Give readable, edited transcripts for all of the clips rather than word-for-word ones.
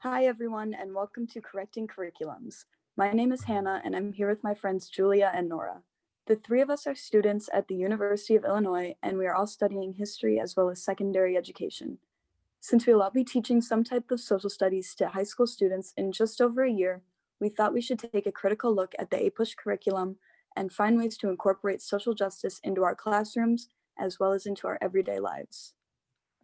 Hi, everyone, and welcome to Correcting Curriculums. My name is Hannah, and I'm here with my friends Julia and Nora. The three of us are students at the University of Illinois, and we are all studying history as well as secondary education. Since we will all be teaching some type of social studies to high school students in just over a year, we thought we should take a critical look at the APUSH curriculum and find ways to incorporate social justice into our classrooms as well as into our everyday lives.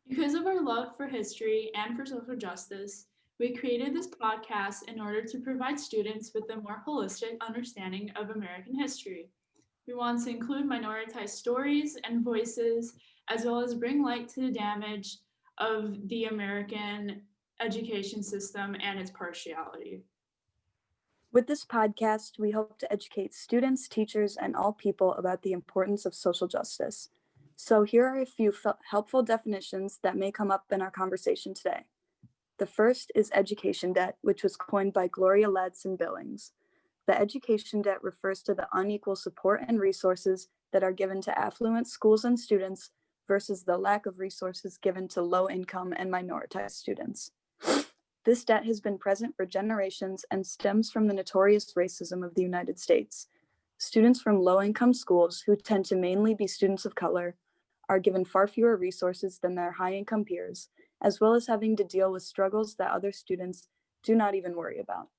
Because of our love for history and for social justice, we created this podcast in order to provide students with a more holistic understanding of American history. We want to include minoritized stories and voices, as well as bring light to the damage of the American education system and its partiality. With this podcast, we hope to educate students, teachers, and all people about the importance of social justice. So here are a few helpful definitions that may come up in our conversation today. The first is education debt, which was coined by Gloria Ladson Billings. The education debt refers to the unequal support and resources that are given to affluent schools and students versus the lack of resources given to low-income and minoritized students. This debt has been present for generations and stems from the notorious racism of the United States. Students from low-income schools, who tend to mainly be students of color, are given far fewer resources than their high-income peers, as well as having to deal with struggles that other students do not even worry about.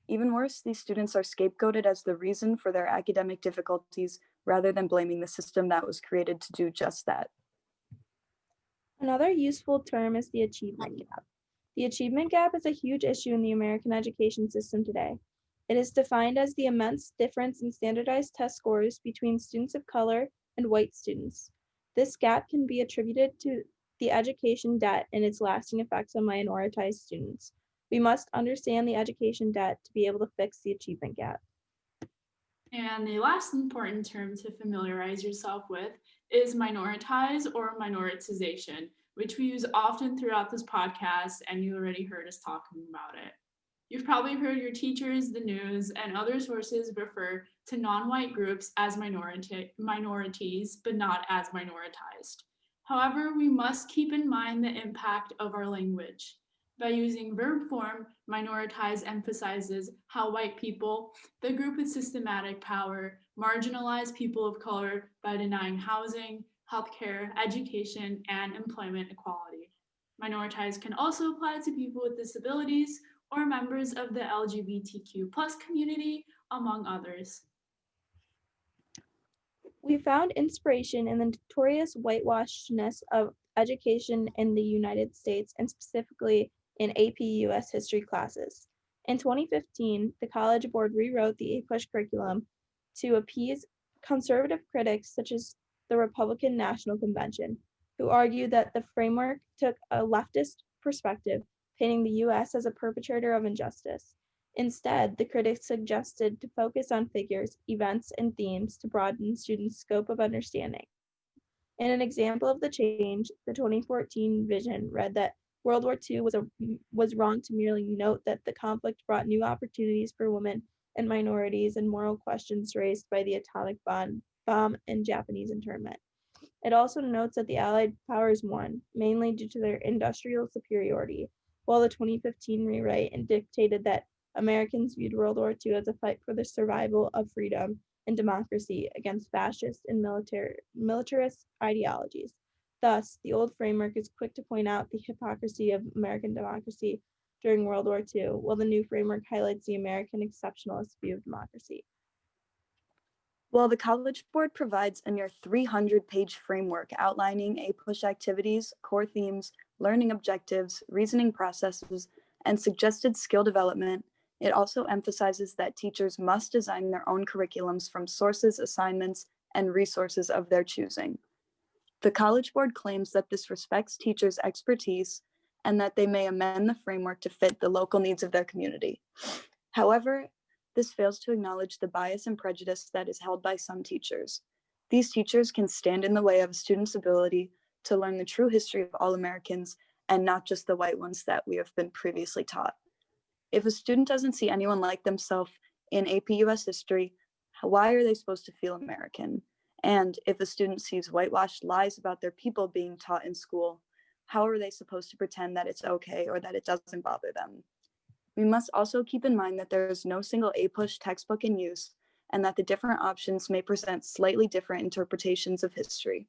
Even worse, these students are scapegoated as the reason for their academic difficulties rather than blaming the system that was created to do just that. Another useful term is the achievement gap. The achievement gap is a huge issue in the American education system today. It is defined as the immense difference in standardized test scores between students of color and white students. This gap can be attributed to the education debt and its lasting effects on minoritized students. We must understand the education debt to be able to fix the achievement gap. And the last important term to familiarize yourself with is minoritize or minoritization, which we use often throughout this podcast, and you already heard us talking about it. You've probably heard your teachers, the news, and other sources refer to non-white groups as minorities, but not as minoritized. However, we must keep in mind the impact of our language. By using verb form, minoritize emphasizes how white people, the group with systematic power, marginalize people of color by denying housing, healthcare, education, and employment equality. Minoritize can also apply to people with disabilities or members of the LGBTQ plus community, among others. We found inspiration in the notorious whitewashedness of education in the United States and specifically in APUS history classes. In 2015, the College Board rewrote the APUSH curriculum to appease conservative critics such as the Republican National Convention, who argued that the framework took a leftist perspective, painting the US as a perpetrator of injustice. Instead, the critics suggested to focus on figures, events, and themes to broaden students' scope of understanding. In an example of the change, the 2014 vision read that World War II was wrong to merely note that the conflict brought new opportunities for women and minorities and moral questions raised by the atomic bomb and Japanese internment. It also notes that the Allied powers won, mainly due to their industrial superiority, while the 2015 rewrite dictated that Americans viewed World War II as a fight for the survival of freedom and democracy against fascist and militarist ideologies. Thus, the old framework is quick to point out the hypocrisy of American democracy during World War II, while the new framework highlights the American exceptionalist view of democracy. While the College Board provides a near 300-page framework outlining APUSH activities, core themes, learning objectives, reasoning processes, and suggested skill development, it also emphasizes that teachers must design their own curriculums from sources, assignments, and resources of their choosing. The College Board claims that this respects teachers' expertise and that they may amend the framework to fit the local needs of their community. However, this fails to acknowledge the bias and prejudice that is held by some teachers. These teachers can stand in the way of a student's ability to learn the true history of all Americans and not just the white ones that we have been previously taught. If a student doesn't see anyone like themselves in APUS history, why are they supposed to feel American? And if a student sees whitewashed lies about their people being taught in school, How are they supposed to pretend that it's okay or that it doesn't bother them? We must also keep in mind that there is no single APUSH textbook in use and that the different options may present slightly different interpretations of history.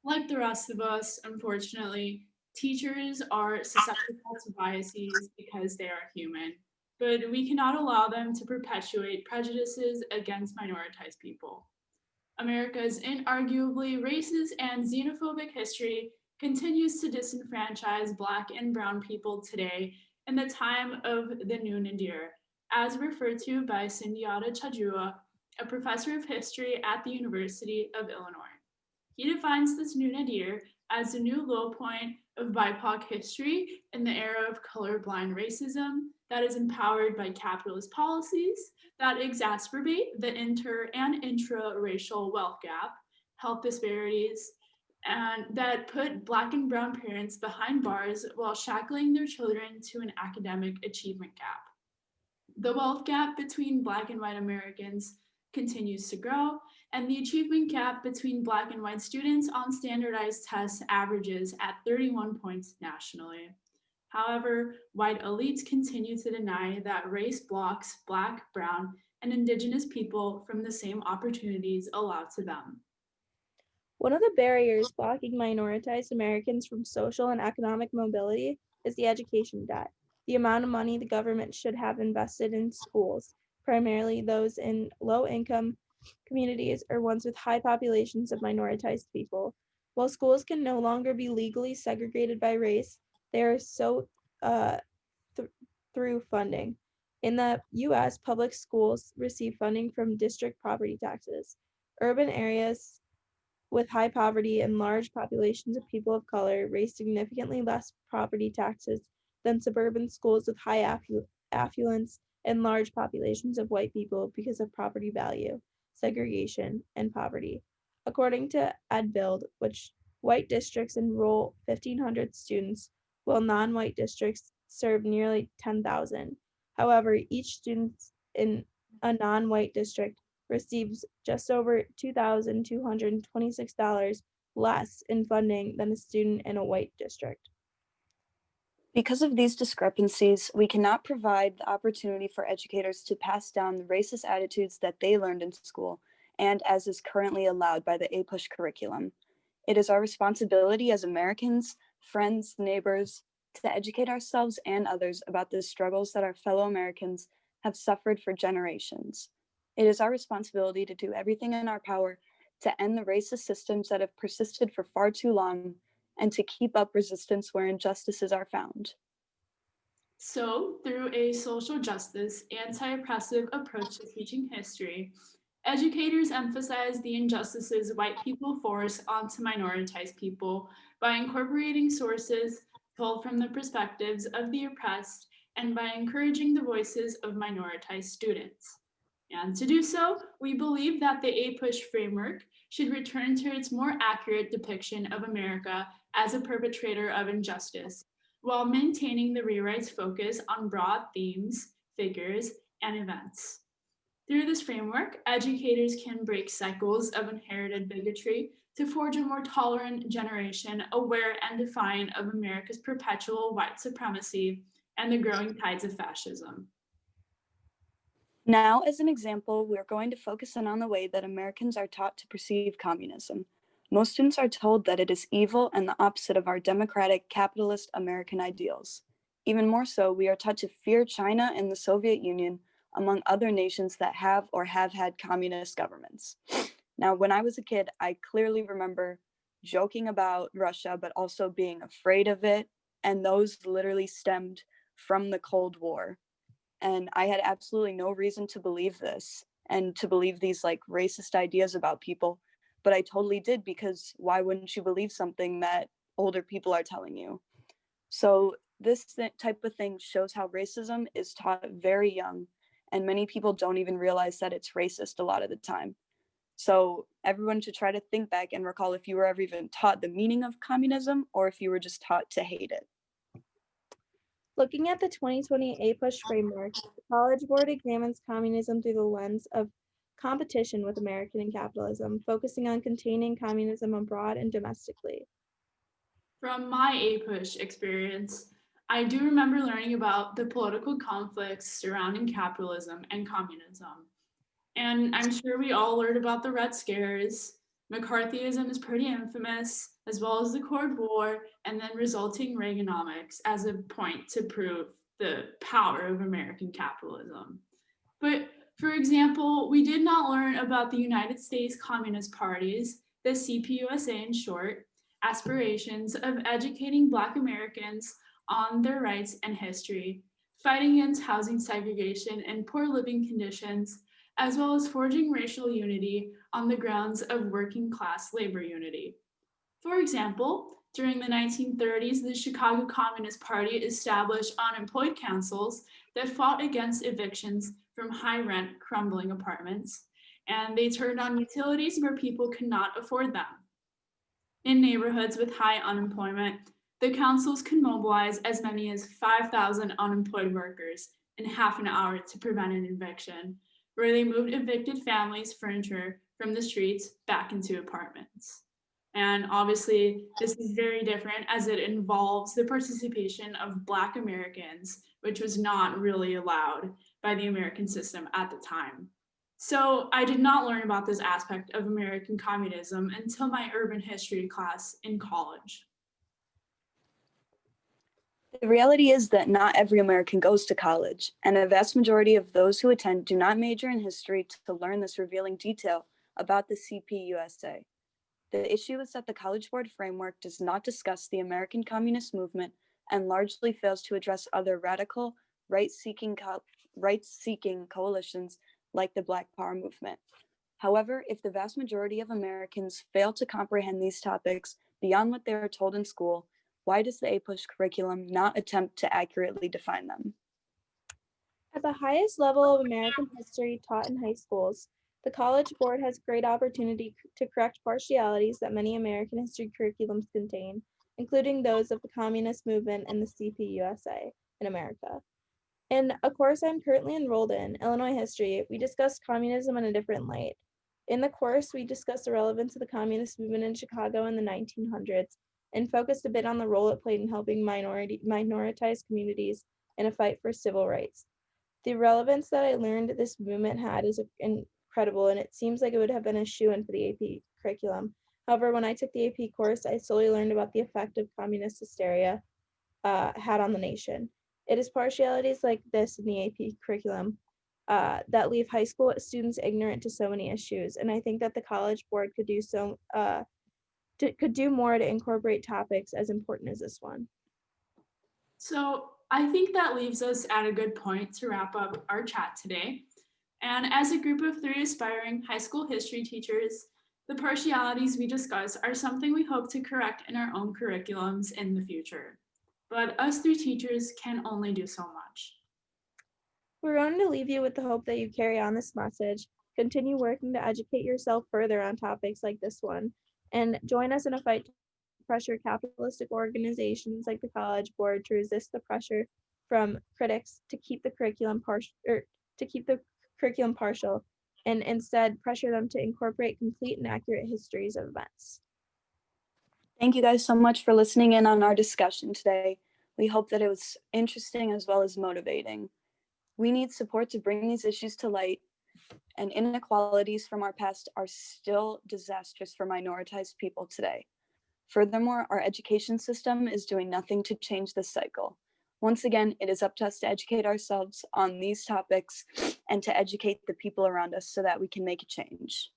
Like the rest of us, unfortunately, teachers are susceptible to biases because they are human, but we cannot allow them to perpetuate prejudices against minoritized people. America's inarguably racist and xenophobic history continues to disenfranchise Black and Brown people today in the time of the New Nadir, as referred to by Sundiata Chajua, a professor of history at the University of Illinois. He defines this New Nadir as the new low point of BIPOC history in the era of colorblind racism that is empowered by capitalist policies that exacerbate the inter and intra-racial wealth gap, health disparities, and that put Black and Brown parents behind bars while shackling their children to an academic achievement gap. The wealth gap between Black and white Americans continues to grow, and the achievement gap between Black and white students on standardized tests averages at 31 points nationally. However, white elites continue to deny that race blocks Black, Brown, and Indigenous people from the same opportunities allowed to them. One of the barriers blocking minoritized Americans from social and economic mobility is the education debt, the amount of money the government should have invested in schools, primarily those in low-income communities or ones with high populations of minoritized people. While schools can no longer be legally segregated by race, they are so through funding. In the US, public schools receive funding from district property taxes. Urban areas with high poverty and large populations of people of color raise significantly less property taxes than suburban schools with high affluence and large populations of white people because of property value, segregation, and poverty. According to EdBuild, which white districts enroll 1,500 students, while non-white districts serve nearly 10,000. However, each student in a non-white district receives just over $2,226 less in funding than a student in a white district. Because of these discrepancies, we cannot provide the opportunity for educators to pass down the racist attitudes that they learned in school and as is currently allowed by the APUSH curriculum. It is our responsibility as Americans, friends, neighbors, to educate ourselves and others about the struggles that our fellow Americans have suffered for generations. It is our responsibility to do everything in our power to end the racist systems that have persisted for far too long and to keep up resistance where injustices are found. So, through a social justice, anti-oppressive approach to teaching history, educators emphasize the injustices white people force onto minoritized people by incorporating sources told from the perspectives of the oppressed and by encouraging the voices of minoritized students. And to do so, we believe that the APUSH framework should return to its more accurate depiction of America as a perpetrator of injustice, while maintaining the rewrite's focus on broad themes, figures, and events. Through this framework, educators can break cycles of inherited bigotry to forge a more tolerant generation aware and defiant of America's perpetual white supremacy and the growing tides of fascism. Now, as an example, we're going to focus in on the way that Americans are taught to perceive communism. Most students are told that it is evil and the opposite of our democratic, capitalist American ideals. Even more so, we are taught to fear China and the Soviet Union, among other nations that have or have had communist governments. Now, when I was a kid, I clearly remember joking about Russia, but also being afraid of it, and those literally stemmed from the Cold War. And I had absolutely no reason to believe this and to believe these like racist ideas about people, but I totally did, because why wouldn't you believe something that older people are telling you? So this type of thing shows how racism is taught very young, and many people don't even realize that it's racist a lot of the time. So everyone should try to think back and recall if you were ever even taught the meaning of communism or if you were just taught to hate it. Looking at the 2020 APUSH framework, the College Board examines communism through the lens of competition with American capitalism, focusing on containing communism abroad and domestically. From my APUSH experience, I do remember learning about the political conflicts surrounding capitalism and communism. And I'm sure we all learned about the Red Scares. McCarthyism is pretty infamous, as well as the Cold War, and then resulting Reaganomics as a point to prove the power of American capitalism. But for example, we did not learn about the United States Communist Party's, the CPUSA in short, aspirations of educating Black Americans on their rights and history, fighting against housing segregation and poor living conditions, as well as forging racial unity on the grounds of working class labor unity. For example, during the 1930s, the Chicago Communist Party established unemployed councils that fought against evictions from high rent, crumbling apartments, and they turned on utilities where people could not afford them. In neighborhoods with high unemployment, the councils could mobilize as many as 5,000 unemployed workers in half an hour to prevent an eviction, where they moved evicted families' furniture from the streets back into apartments. And obviously, this is very different as it involves the participation of Black Americans, which was not really allowed by the American system at the time. So I did not learn about this aspect of American communism until my urban history class in college. The reality is that not every American goes to college, and a vast majority of those who attend do not major in history to learn this revealing detail about the CPUSA. The issue is that the College Board framework does not discuss the American Communist movement and largely fails to address other radical, rights-seeking coalitions like the Black Power movement. However, if the vast majority of Americans fail to comprehend these topics beyond what they are told in school, why does the APUSH curriculum not attempt to accurately define them? At the highest level of American history taught in high schools, the College Board has great opportunity to correct partialities that many American history curriculums contain, including those of the communist movement and the CPUSA in America. In a course I'm currently enrolled in, Illinois History, we discuss communism in a different light. In the course, we discuss the relevance of the communist movement in Chicago in the 1900s and focused a bit on the role it played in helping minoritized communities in a fight for civil rights. The relevance that I learned this movement had is incredible, and it seems like it would have been a shoo-in for the AP curriculum. However, when I took the AP course, I solely learned about the effect of communist hysteria had on the nation. It is partialities like this in the AP curriculum that leave high school students ignorant to so many issues, and I think that the College Board could do more to incorporate topics as important as this one. So I think that leaves us at a good point to wrap up our chat today. And as a group of 3 aspiring high school history teachers, the partialities we discuss are something we hope to correct in our own curriculums in the future. But us 3 teachers can only do so much. We're going to leave you with the hope that you carry on this message, continue working to educate yourself further on topics like this one, and join us in a fight to pressure capitalistic organizations like the College Board to resist the pressure from critics to keep the curriculum partial, and instead pressure them to incorporate complete and accurate histories of events. Thank you guys so much for listening in on our discussion today. We hope that it was interesting as well as motivating. We need support to bring these issues to light, and inequalities from our past are still disastrous for minoritized people today. Furthermore, our education system is doing nothing to change this cycle. Once again, it is up to us to educate ourselves on these topics and to educate the people around us so that we can make a change.